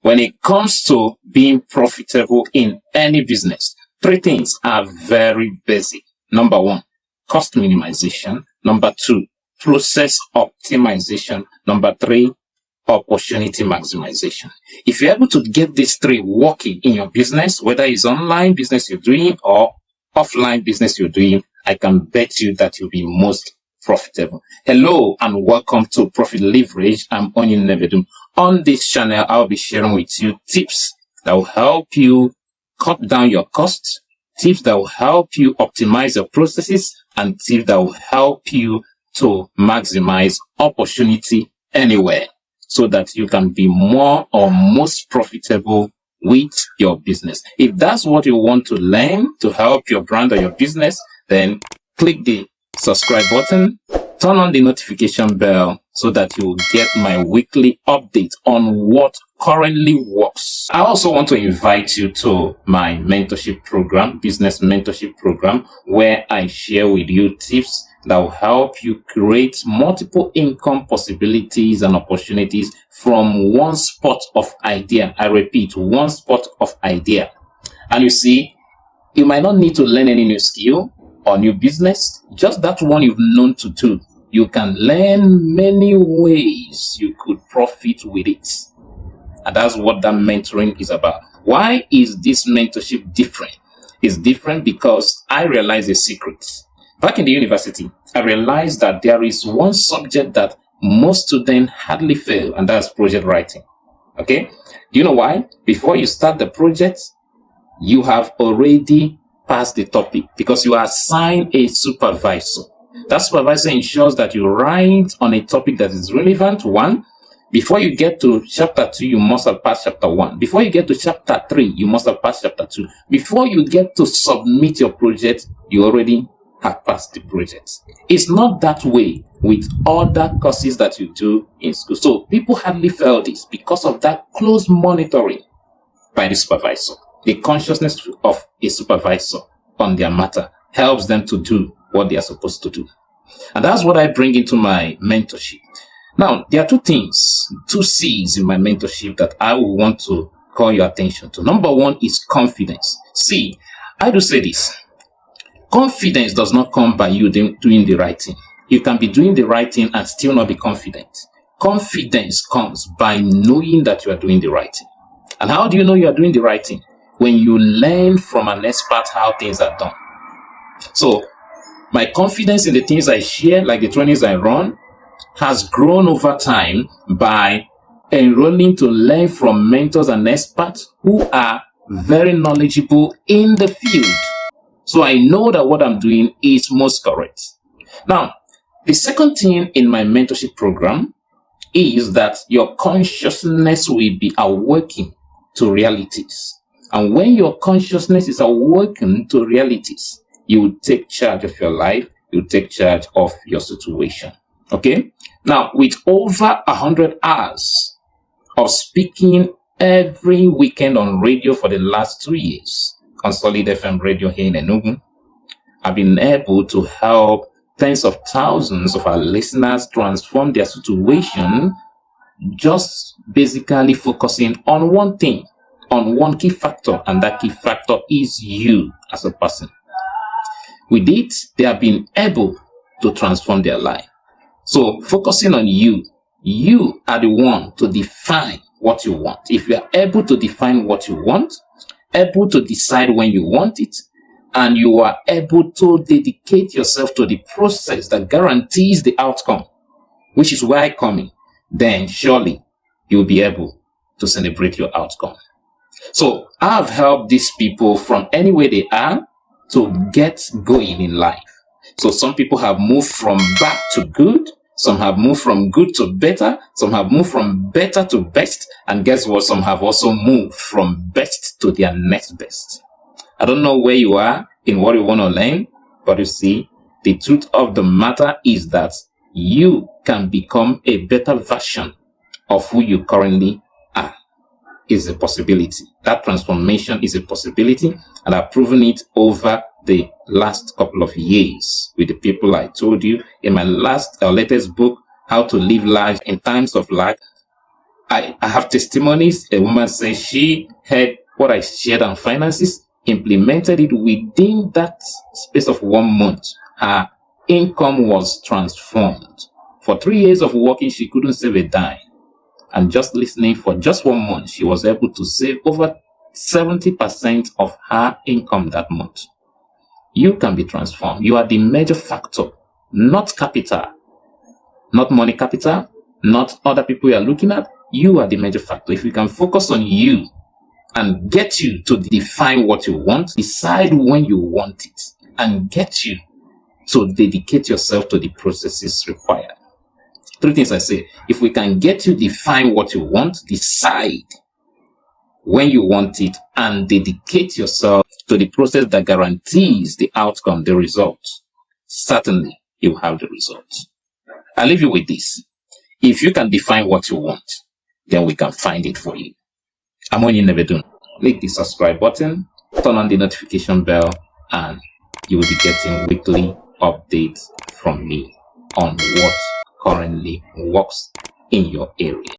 When it comes to being profitable in any business, three things are very basic. Number one, cost minimization. Number two, process optimization. Number three, opportunity maximization. If you're able to get these three working in your business, whether it's online business you're doing or offline business you're doing, I can bet you that you'll be most profitable. Hello and welcome to Profit Leverage. I'm Onyi Nnebedum. On this channel, I'll be sharing with you tips that will help you cut down your costs, tips that will help you optimize your processes, and tips that will help you to maximize opportunity anywhere so that you can be more or most profitable with your business. If that's what you want to learn to help your brand or your business, then click the subscribe button, turn on the notification bell so that you will get my weekly update on what currently works. I also want to invite you to my mentorship program, business mentorship program, where I share with you tips that will help you create multiple income possibilities and opportunities from one spot of idea. I repeat, one spot of idea. And you see, you might not need to learn any new skill or new business, just that one you've known to do. You can learn many ways you could profit with it. And that's what that mentoring is about. Why is this mentorship different? It's different because I realized a secret. Back in the university, I realized that there is one subject that most students hardly fail, and that's project writing. Okay? Do you know why? Before you start the project, you have already passed the topic because you are assigned a supervisor. That supervisor ensures that you write on a topic that is relevant. One, before you get to chapter 2, you must have passed chapter 1. Before you get to chapter 3, you must have passed chapter 2. Before you get to submit your project, you already have passed the project. It's not that way with other courses that you do in school. So people hardly fail this because of that close monitoring by the supervisor. The consciousness of a supervisor on their matter helps them to do what they are supposed to do. And that's what I bring into my mentorship. Now, there are two things, two C's in my mentorship that I will want to call your attention to. Number one is confidence. See, I do say this. Confidence does not come by you doing the right thing. You can be doing the right thing and still not be confident. Confidence comes by knowing that you are doing the right thing. And how do you know you are doing the right thing? When you learn from an expert how things are done. So, my confidence in the things I share, like the trainings I run, has grown over time by enrolling to learn from mentors and experts who are very knowledgeable in the field. So I know that what I'm doing is most correct. Now, the second thing in my mentorship program is that your consciousness will be awakened to realities. And when your consciousness is awakened to realities, you will take charge of your life, you will take charge of your situation. Okay? Now, with over 100 hours of speaking every weekend on radio for the last 2 years, on Solid FM radio here in Enugu, I've been able to help tens of thousands of our listeners transform their situation, just basically focusing on one thing, on one key factor, and that key factor is you as a person. With it, they have been able to transform their life. So focusing on you are the one to define what you want. If you are able to define what you want, able to decide when you want it, and you are able to dedicate yourself to the process that guarantees the outcome, which is where I come in, then surely you'll be able to celebrate your outcome. So I've helped these people from anywhere they are to get going in life. So some people have moved from bad to good, some have moved from good to better, some have moved from better to best, and guess what? Some have also moved from best to their next best. I don't know where you are in what you want to learn, but you see, the truth of the matter is that you can become a better version of who you currently are. Is a possibility. That transformation is a possibility, and I've proven it over the last couple of years with the people I told you in my latest book, How to Live Large in Times of Lack. I have testimonies. A woman says she heard what I shared on finances, implemented it within that space of 1 month. Her income was transformed. For 3 years of working, she couldn't save a dime. And just listening for just 1 month, she was able to save over 70% of her income that month. You can be transformed. You are the major factor, not capital, not money capital, not other people you are looking at. You are the major factor. If you can focus on you and get you to define what you want, decide when you want it, and get you to dedicate yourself to the processes required. 3 things I say. If we can get you define what you want, decide when you want it, and dedicate yourself to the process that guarantees the outcome, the results, certainly you have the results. I leave you with this. If you can define what you want, then we can find it for you. I'm Onyi Nnebedum. Click the subscribe button, turn on the notification bell, and you will be getting weekly updates from me on what currently works in your area.